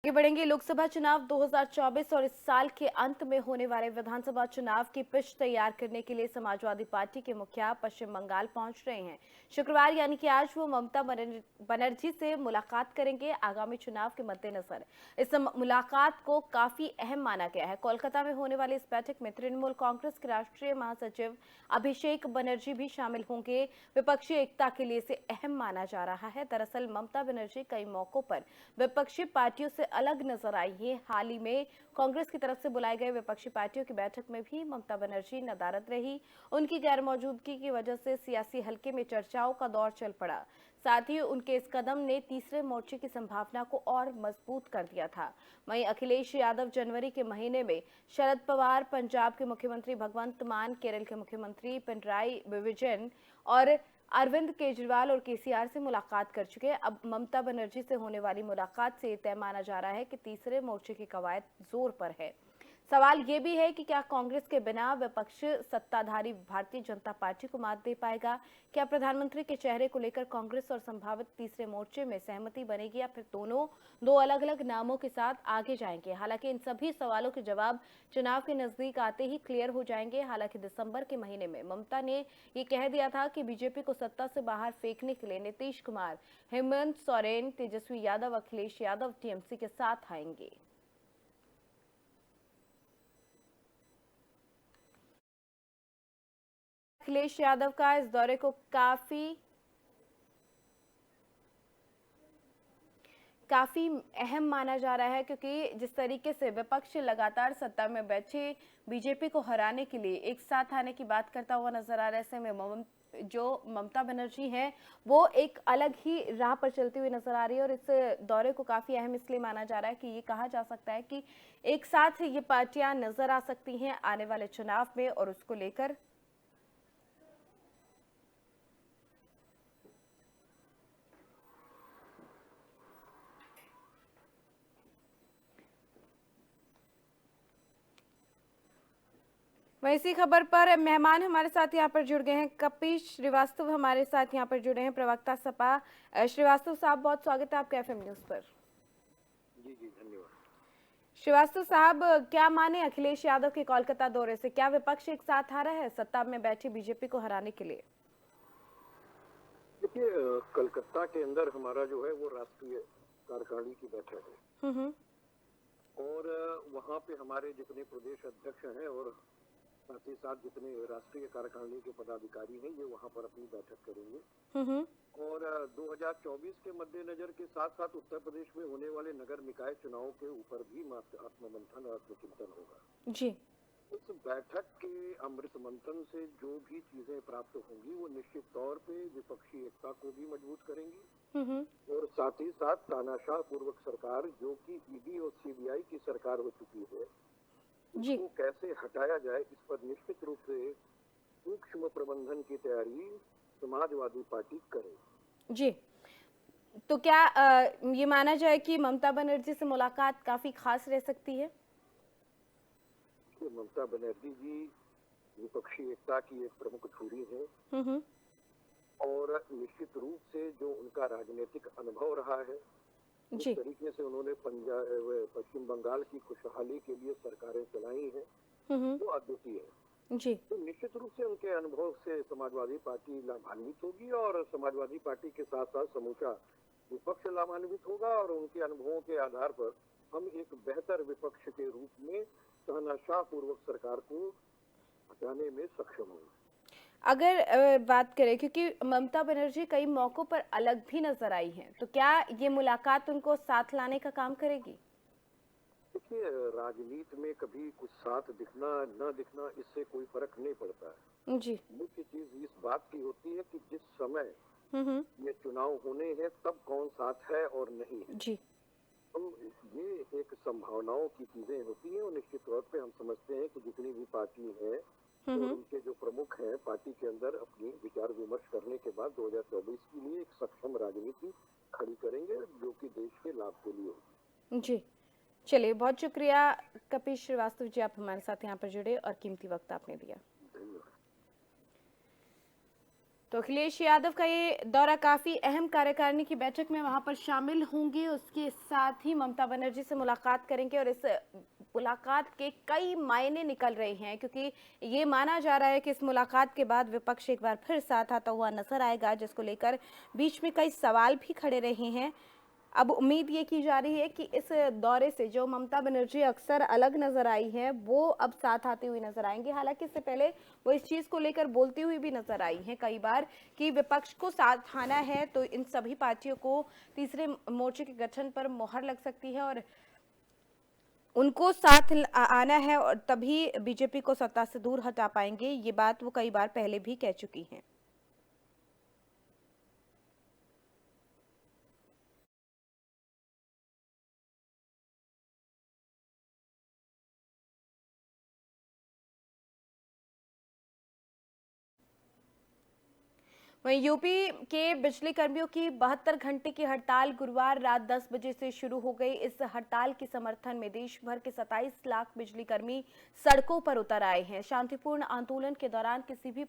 आगे बढ़ेंगे। लोकसभा चुनाव 2024 और इस साल के अंत में होने वाले विधानसभा चुनाव की पिच तैयार करने के लिए समाजवादी पार्टी के मुखिया पश्चिम बंगाल पहुंच रहे हैं। शुक्रवार यानी कि आज वो ममता बनर्जी से मुलाकात करेंगे। आगामी चुनाव के मद्देनजर इस मुलाकात को काफी अहम माना गया है। कोलकाता में होने वाली इस बैठक में तृणमूल कांग्रेस के राष्ट्रीय महासचिव अभिषेक बनर्जी भी शामिल होंगे। विपक्षी एकता के लिए इसे अहम माना जा रहा है। दरअसल ममता बनर्जी कई मौकों पर विपक्षी पार्टियों से अलग नजर आई है। हाल ही में कांग्रेस की तरफ से बुलाए गए विपक्षी पार्टियों की बैठक में भी ममता बनर्जी नदारद रही। उनकी गैर मौजूदगी की वजह से सियासी हलके में चर्चाओं का दौर चल पड़ा। साथ ही उनके इस कदम ने तीसरे मोर्चे की संभावना को और मजबूत कर दिया था। वहीं अखिलेश यादव जनवरी के महीने में शरद पवार, पंजाब के मुख्यमंत्री भगवंत मान, केरल के मुख्यमंत्री पिनराई विजयन और अरविंद केजरीवाल और केसीआर से मुलाकात कर चुके हैं। अब ममता बनर्जी से होने वाली मुलाकात से तय माना जा रहा है कि तीसरे मोर्चे की कवायद जोर पर है। सवाल ये भी है कि क्या कांग्रेस के बिना विपक्ष सत्ताधारी भारतीय जनता पार्टी को मात दे पाएगा? क्या प्रधानमंत्री के चेहरे को लेकर कांग्रेस और संभावित तीसरे मोर्चे में सहमति बनेगी या फिर दोनों दो अलग अलग नामों के साथ आगे जाएंगे? हालांकि इन सभी सवालों के जवाब चुनाव के नजदीक आते ही क्लियर हो जाएंगे। हालांकि दिसंबर के महीने में ममता ने ये कह दिया था कि बीजेपी को सत्ता से बाहर फेंकने के लिए नीतीश कुमार, हेमंत सोरेन, तेजस्वी यादव, अखिलेश यादव टीएमसी के साथ आएंगे। अखिलेश यादव का इस दौरे को काफी अहम माना जा रहा है, क्योंकि जिस तरीके से विपक्ष लगातार सत्ता में बैठे बीजेपी को हराने के लिए एक साथ आने की बात करता हुआ नजर आ रहा है। ऐसे में जो ममता बनर्जी है वो एक अलग ही राह पर चलती हुई नजर आ रही है और इस दौरे को काफी अहम इसलिए माना जा रहा है कि ये कहा जा सकता है कि एक साथ ये पार्टियां नजर आ सकती हैं आने वाले चुनाव में और उसको लेकर वहीं इसी खबर पर मेहमान हमारे साथ यहाँ पर जुड़ गए हैं। कपिश श्रीवास्तव हमारे साथ यहाँ पर जुड़े हैं, प्रवक्ता सपा। श्रीवास्तव साहब, बहुत स्वागत है आपका एफएम न्यूज पर। जी जी, धन्यवाद। श्रीवास्तव साहब, क्या माने अखिलेश यादव के कोलकाता दौरे से? क्या विपक्ष एक साथ आ रहा है सत्ता में बैठी बीजेपी को हराने के लिए? देखिए, कलकत्ता के अंदर हमारा जो है वो राष्ट्रीय कार्यकारिणी की बैठक है और वहाँ पे हमारे जितने प्रदेश अध्यक्ष हैं और साथ ही साथ जितने राष्ट्रीय कार्यकारिणी के पदाधिकारी हैं ये वहाँ पर अपनी बैठक करेंगे। और 2024 के मद्देनजर के साथ साथ उत्तर प्रदेश में होने वाले नगर निकाय चुनाव के ऊपर भी आत्ममंथन और आत्मचिंतन होगा जी। इस बैठक के अमृत मंथन से जो भी चीजें प्राप्त होंगी वो निश्चित तौर पे विपक्षी एकता को भी मजबूत करेंगी और साथ ही साथ तानाशाह पूर्वक सरकार जो कि ईडी और सीबीआई की सरकार हो चुकी है उसको कैसे हटाया जाए, इस पर निश्चित रूप से सूक्ष्म प्रबंधन की तैयारी समाजवादी पार्टी करे जी। तो क्या ये माना जाए कि ममता बनर्जी से मुलाकात काफी खास रह सकती है? ममता बनर्जी जी विपक्षी एकता की एक प्रमुख धुरी है और निश्चित रूप से जो उनका राजनीतिक अनुभव रहा है जिस तरीके से उन्होंने पश्चिम बंगाल की खुशहाली के लिए सरकारें चलाई हैं वो अद्वितीय है जी। तो निश्चित रूप से उनके अनुभव से समाजवादी पार्टी लाभान्वित होगी और समाजवादी पार्टी के साथ साथ समूचा विपक्ष लाभान्वित होगा और उनके अनुभवों के आधार पर हम एक बेहतर विपक्ष के रूप में तानाशाह पूर्वक सरकार को हटाने में सक्षम होंगे। अगर बात करें, क्योंकि ममता बनर्जी कई मौकों पर अलग भी नजर आई हैं, तो क्या ये मुलाकात उनको साथ लाने का काम करेगी? देखिए, राजनीति में कभी कुछ साथ दिखना न दिखना इससे कोई फर्क नहीं पड़ता है जी। मुख्य चीज इस बात की होती है कि जिस समय ये चुनाव होने हैं तब कौन साथ है और नहीं है जी। तो ये एक संभावनाओं की चीजें होती हैं और निश्चित तौर पे हम समझते हैं कि जितनी भी पार्टी है और उनके जो प्रमुख हैं पार्टी के अंदर अपनी विचार विमर्श करने के बाद 2024 के लिए एक सक्षम राजनीति खड़ी करेंगे जो कि देश के लाभ के लिए होगी जी। चलिए, बहुत शुक्रिया कपिश श्रीवास्तव जी, आप हमारे साथ यहाँ पर जुड़े और कीमती वक्त आपने दिया। तो अखिलेश यादव का ये दौरा काफी अहम कार्यकारिणी की बैठक में वहां पर शामिल होंगे, उसके साथ ही ममता बनर्जी से मुलाकात करेंगे और इस मुलाकात के कई मायने निकल रहे हैं, क्योंकि ये माना जा रहा है कि इस मुलाकात के बाद विपक्ष एक बार फिर साथ आता हुआ नजर आएगा, जिसको लेकर बीच में कई सवाल भी खड़े रहे हैं। अब उम्मीद ये की जा रही है कि इस दौरे से जो ममता बनर्जी अक्सर अलग नजर आई है वो अब साथ आती हुई नजर आएंगे। हालांकि इससे पहले वो इस चीज को लेकर बोलती हुई भी नजर आई हैं कई बार कि विपक्ष को साथ आना है तो इन सभी पार्टियों को तीसरे मोर्चे के गठन पर मोहर लग सकती है और उनको साथ आना है और तभी बीजेपी को सत्ता से दूर हटा पाएंगे। ये बात वो कई बार पहले भी कह चुकी हैं। वहीं यूपी के बिजली कर्मियों की 72 घंटे की हड़ताल गुरुवार रात 10 बजे से शुरू हो गई। इस हड़ताल के समर्थन में देश भर के 27 लाख बिजली कर्मी सड़कों पर उतर आए हैं। शांतिपूर्ण आंदोलन के दौरान किसी भी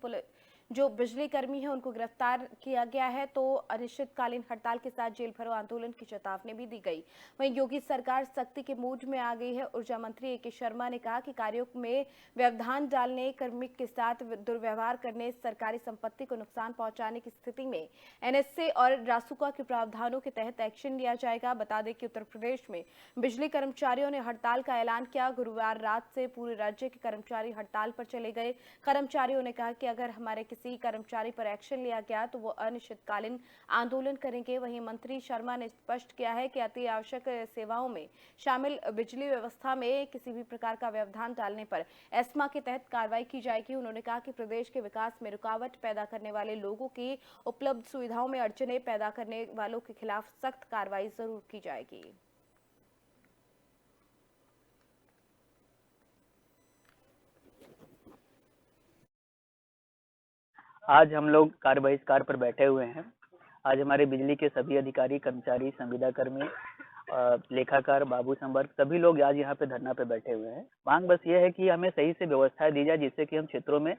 जो बिजली कर्मी है उनको गिरफ्तार किया गया है, तो अनिश्चितकालीन हड़ताल के साथ जेल भरो आंदोलन की चेतावनी भी दी गई। वहीं योगी सरकार सख्ती के मूड में आ गई है। ऊर्जा मंत्री ए.के. शर्मा ने कहा कि कार्यों में व्यवधान डालने, कार्मिक के साथ दुर्व्यवहार करने, सरकारी संपत्ति को नुकसान पहुंचाने की स्थिति में एनएसए और रासुका के प्रावधानों के तहत एक्शन लिया जाएगा। बता दें कि उत्तर प्रदेश में बिजली कर्मचारियों ने हड़ताल का ऐलान किया। गुरुवार रात से पूरे राज्य के कर्मचारी हड़ताल पर चले गए। कर्मचारियों ने कहा कि अगर हमारे किसी कर्मचारी पर एक्शन लिया गया तो वो अनिश्चितकालीन आंदोलन करेंगे। वहीं मंत्री शर्मा ने स्पष्ट किया है कि अति आवश्यक सेवाओं में शामिल बिजली व्यवस्था में किसी भी प्रकार का व्यवधान डालने पर एस्मा के तहत कार्रवाई की जाएगी। उन्होंने कहा कि प्रदेश के विकास में रुकावट पैदा करने वाले लोगों की उपलब्ध सुविधाओं में अड़चने पैदा करने वालों के खिलाफ सख्त कार्रवाई जरूर की जाएगी। आज हम लोग कार्य बहिष्कार पर बैठे हुए हैं। आज हमारे बिजली के सभी अधिकारी, कर्मचारी, संविदा कर्मी, लेखाकार, बाबू संवर्ग सभी लोग आज यहाँ पे धरना पे बैठे हुए हैं। मांग बस ये है कि हमें सही से व्यवस्थाएं दी जाए जिससे कि हम क्षेत्रों में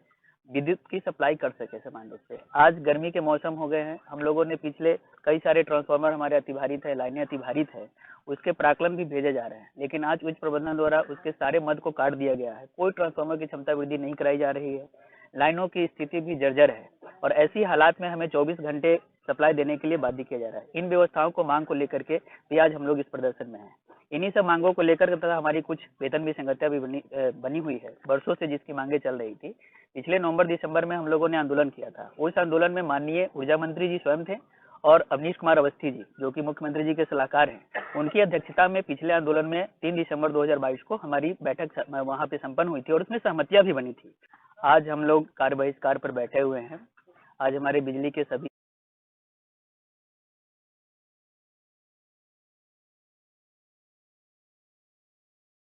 विद्युत की सप्लाई कर सके समान रूप से। आज गर्मी के मौसम हो गए हैं, हम लोगों ने पिछले कई सारे ट्रांसफार्मर हमारे अतिभारित है, लाइनें अतिभारित है, उसके प्राकलन भी भेजे जा रहे हैं, लेकिन आज उच्च प्रबंधन द्वारा उसके सारे मद को काट दिया गया है। कोई ट्रांसफार्मर की क्षमता वृद्धि नहीं कराई जा रही है, लाइनों की स्थिति भी जर्जर है और ऐसी हालात में हमें 24 घंटे सप्लाई देने के लिए बाध्य किया जा रहा है। इन व्यवस्थाओं को मांग को लेकर के भी आज हम लोग इस प्रदर्शन में हैं। इन्हीं सब मांगों को लेकर तथा हमारी कुछ वेतन विसंगतियां भी बनी हुई है वर्षों से, जिसकी मांगे चल रही थी। पिछले नवंबर दिसंबर में हम लोगों ने आंदोलन किया था। उस आंदोलन में माननीय ऊर्जा मंत्री जी स्वयं थे और अवनीश कुमार अवस्थी जी, जो कि मुख्यमंत्री जी के सलाहकार हैं, उनकी अध्यक्षता में पिछले आंदोलन में 3 दिसंबर 2022 को हमारी बैठक वहां पे संपन्न हुई थी और उसमें सहमतियां भी बनी थी। आज हम लोग कार्य बहिष्कार पर बैठे हुए हैं। आज हमारे बिजली के सभी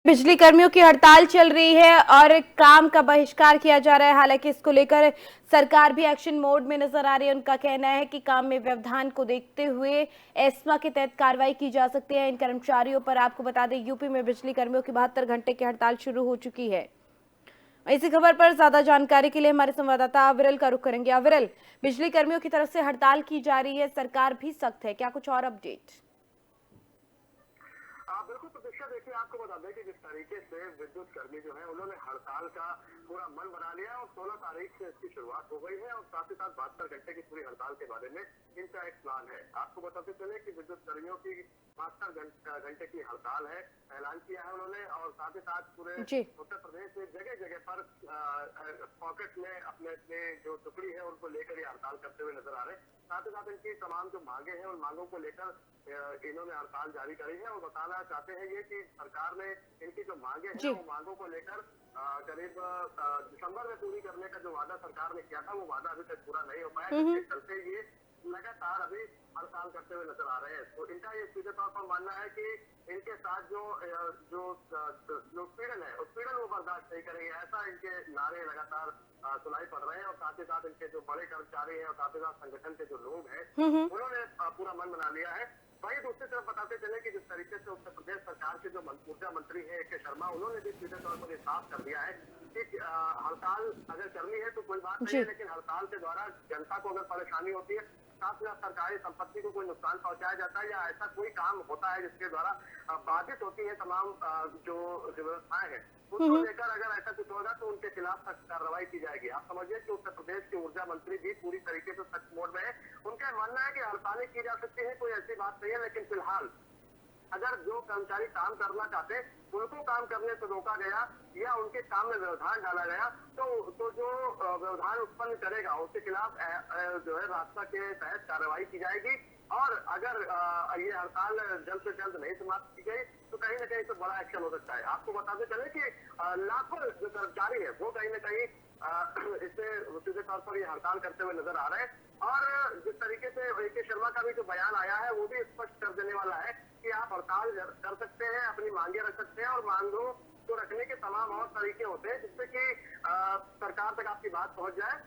बिजली कर्मियों की हड़ताल चल रही है और काम का बहिष्कार किया जा रहा है। हालांकि इसको लेकर सरकार भी एक्शन मोड में नजर आ रही है। उनका कहना है कि काम में व्यवधान को देखते हुए एस्मा के तहत कार्रवाई की जा सकती है इन कर्मचारियों पर। आपको बता दें, यूपी में बिजली कर्मियों की 72 घंटे की हड़ताल शुरू हो चुकी है। इसी खबर पर ज्यादा जानकारी के लिए हमारे संवाददाता अविरल का रुख करेंगे। अविरल, बिजली कर्मियों की तरफ से हड़ताल की जा रही है, सरकार भी सख्त है, क्या कुछ और अपडेट? बिल्कुल प्रतीक्षा, देखिए आपको बता दें कि जिस तरीके से विद्युत कर्मी जो है उन्होंने हड़ताल का पूरा मन बना लिया और 16 तारीख से इसकी शुरुआत हो गई है और साथ ही साथ 72 घंटे की पूरी हड़ताल के बारे में इनका एक प्लान है। आपको बताते चले कि विद्युत कर्मियों की 72 घंटे की हड़ताल है, ऐलान किया है उन्होंने और साथ ही साथ पूरे उत्तर प्रदेश में जगह जगह पर पॉकेट में अपने अपने जो टुकड़ी है उनको लेकर ये हड़ताल करते हुए नजर आ रहे हैं। साथ ही साथ इनकी तमाम जो मांगे हैं उन मांगों को लेकर इन्होंने हड़ताल जारी करी है और बताना चाहते हैं ये कि सरकार ने इनकी जो मांगे हैं वो मांगों को लेकर करीब दिसंबर में पूरी करने का जो वादा सरकार ने किया था वो वादा अभी तक पूरा नहीं हो पाया, जिसके चलते ये लगातार अभी हड़ताल करते हुए नजर आ रहे हैं। तो इनका ये सीधे तौर पर मानना है कि इनके साथ जो उत्पीड़न है उत्पीड़न वो बर्दाश्त नहीं करेंगे, ऐसा इनके नारे लगातार सुनाई पड़ रहे हैं। और साथ ही साथ इनके जो बड़े कर्मचारी हैं और साथ ही साथ संगठन के जो लोग हैं उन्होंने पूरा मन बना लिया है। वहीं दूसरी तरफ बताते चले कि जिस तरीके से उत्तर प्रदेश सरकार के जो ऊर्जा मंत्री है ए.के. शर्मा, उन्होंने भी सीधे तौर पर साफ कर दिया है कि हड़ताल अगर करनी है तो कोई बात नहीं है, लेकिन हड़ताल के द्वारा जनता को अगर परेशानी होती है, साथ में सरकारी संपत्ति को कोई नुकसान पहुंचाया जाता है या ऐसा कोई काम होता है जिसके द्वारा बाधित होती है तमाम जो व्यवस्थाएं हैं, उसको लेकर अगर ऐसा कुछ होगा तो उनके खिलाफ सख्त कार्रवाई की जाएगी। आप समझिए कि उत्तर प्रदेश के ऊर्जा मंत्री भी पूरी तरीके से सख्त मोड में है। उनका मानना है कि हड़तालें की जा सकती है, कोई ऐसी बात नहीं है, लेकिन फिलहाल अगर जो कर्मचारी काम करना चाहते उनको काम करने से रोका गया या उनके काम में व्यवधान डाला गया तो जो व्यवधान उत्पन्न करेगा उसके खिलाफ जो है रास्ता के तहत कार्रवाई की जाएगी। और अगर ये हड़ताल जल्द से जल्द नहीं समाप्त की गई तो कहीं ना कहीं तो बड़ा एक्शन हो सकता है। आपको बताते चले कि लाखों जो कर्मचारी है वो कहीं ना कहीं इससे सीधे तौर पर ये हड़ताल करते हुए नजर आ रहे हैं। और जिस तरीके से ए.के. शर्मा का भी जो बयान आया है वो भी स्पष्ट कर देने वाला है कि आप हड़ताल कर सकते हैं, अपनी मांगे रख सकते हैं और मांगों को रखने के तमाम और तरीके होते हैं जिससे कि सरकार तक आपकी बात पहुंच जाए।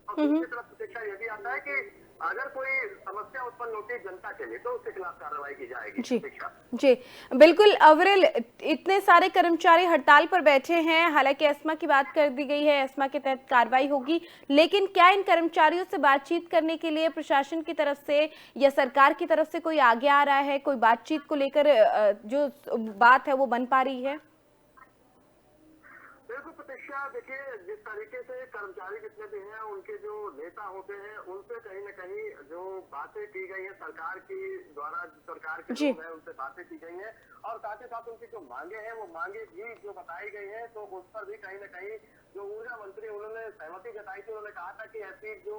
और दूसरी तरफ प्रतीक्षा ये भी आता है कि अगर कोई समस्या उत्पन्न होती है जनता के लिए तो उसके खिलाफ कार्रवाई की जाएगी। जी बिल्कुल अविरल, इतने सारे कर्मचारी हड़ताल पर बैठे हैं, हालांकि एस्मा की बात कर दी गई है, एस्मा के तहत कार्रवाई होगी, लेकिन क्या इन कर्मचारियों से बातचीत करने के लिए प्रशासन की तरफ से या सरकार की तरफ से कोई आगे आ रहा है, कोई बातचीत को लेकर जो बात है वो बन पा रही है? बिल्कुल प्रतीक्षा, देखिए जिस तरीके से कर्मचारी जितने भी हैं उनके जो नेता होते हैं उनसे कहीं न कहीं जो बातें की गई है सरकार की द्वारा, सरकार के लोग हैं उनसे बातें की गई हैं और साथ ही साथ उनकी जो मांगे हैं वो मांगे भी जो बताई गई है तो उस पर भी कहीं न कहीं जो ऊर्जा मंत्री उन्होंने सहमति जताई थी। उन्होंने कहा था कि ऐसी जो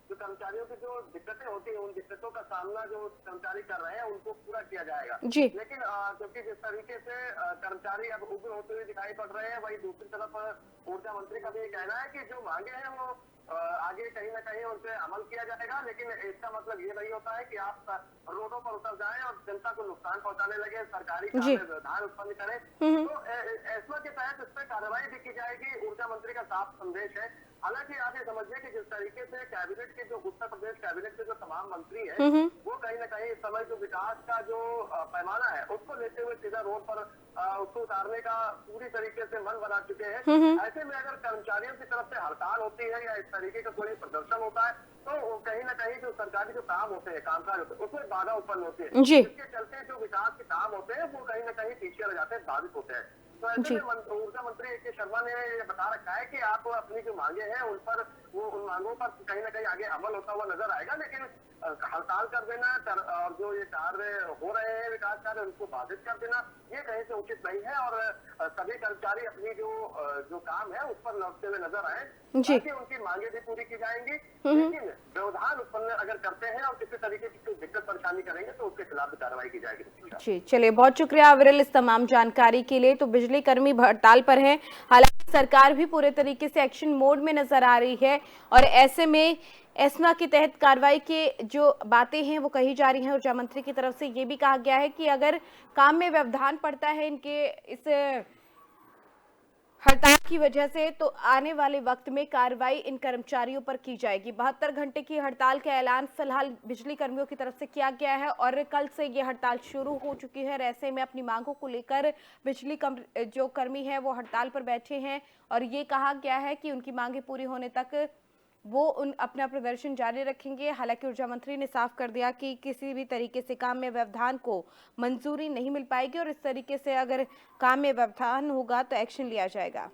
कर्मचारियों की जो दिक्कतें होती है उन दिक्कतों का सामना जो कर्मचारी कर रहे हैं उनको पूरा किया जाएगा। लेकिन क्योंकि जिस तरीके से कर्मचारी अब उग्र होते हुए दिखाई पड़ रहे हैं, वही दूसरी तरफ ऊर्जा मंत्री का भी ये कहना है कि जो मांगे हैं वो आगे कहीं ना कहीं उन पे अमल किया जाएगा। लेकिन इसका मतलब ये नहीं होता है कि आप रोडों पर उतर जाएं और जनता को नुकसान पहुंचाने लगे, सरकारी काम में व्यवधान उत्पन्न करें। तो एस्मा के तहत इस पर कार्रवाई भी की जाएगी, ऊर्जा मंत्री का साफ संदेश है। हालांकि आप ये समझिए कि जिस तरीके से कैबिनेट के जो उत्तर प्रदेश कैबिनेट के जो तमाम मंत्री हैं वो कहीं ना कहीं इस समय जो विकास का जो पैमाना है उसको लेते हुए सीधा रोड पर उसको उतारने का पूरी तरीके से मन बना चुके हैं। ऐसे में अगर कर्मचारियों की तरफ से हड़ताल होती है या इस तरीके का कोई प्रदर्शन होता है तो कहीं ना कहीं जो सरकारी जो काम होते हैं, कामकाज होते हैं, उसमें बाधा उत्पन्न होती है, जिसके चलते जो विकास के काम होते हैं वो कहीं ना कहीं पीछे रह जाते हैं, बाधित होते हैं। तो ऐसे में ऊर्जा मंत्री ए.के. शर्मा ने ये बता रखा है कि आप अपनी जो मांगे हैं उन पर उन मांगों पर कहीं ना कहीं आगे अमल होता हुआ नजर आएगा। लेकिन हड़ताल कर देना और जो ये कार्य हो रहे हैं विकास कार्य उनको बाधित कर देना ये कहीं से उचित नहीं है और सभी कर्मचारी अपनी जो काम है उस पर लौटते हुए नजर आए ताकि उनकी मांगे भी पूरी की जाएंगी। लेकिन व्यवधान उत्पन्न अगर करते हैं और किसी तरीके की कोई दिक्कत परेशानी करेंगे तो उसके खिलाफ भी कार्रवाई की जाएगी। जी चलिए, बहुत शुक्रिया अविरल इस तमाम जानकारी के लिए। तो बिजली कर्मी हड़ताल पर हैं, हालांकि सरकार भी पूरे तरीके से एक्शन मोड में नजर आ रही है और ऐसे में एस्मा के तहत कार्रवाई के जो बातें हैं वो कही जा रही हैं। ऊर्जा मंत्री की तरफ से ये भी कहा गया है कि अगर काम में व्यवधान पड़ता है इनके इस हड़ताल की वजह से तो आने वाले वक्त में कार्रवाई इन कर्मचारियों पर की जाएगी। 72 घंटे की हड़ताल का ऐलान फिलहाल बिजली कर्मियों की तरफ से किया गया है और कल से ये हड़ताल शुरू हो चुकी है। ऐसे में अपनी मांगों को लेकर बिजली जो कर्मी है वो हड़ताल पर बैठे हैं और ये कहा गया है कि उनकी मांगे पूरी होने तक वो अपना प्रदर्शन जारी रखेंगे। हालांकि ऊर्जा मंत्री ने साफ कर दिया कि किसी भी तरीके से काम में व्यवधान को मंजूरी नहीं मिल पाएगी और इस तरीके से अगर काम में व्यवधान होगा तो एक्शन लिया जाएगा।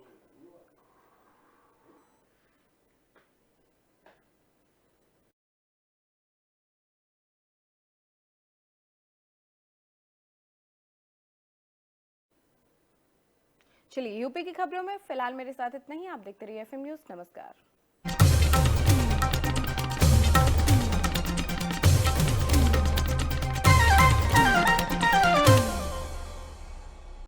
चलिए, यूपी की खबरों में फिलहाल मेरे साथ इतना ही। आप देखते रहिए FM न्यूज़। नमस्कार।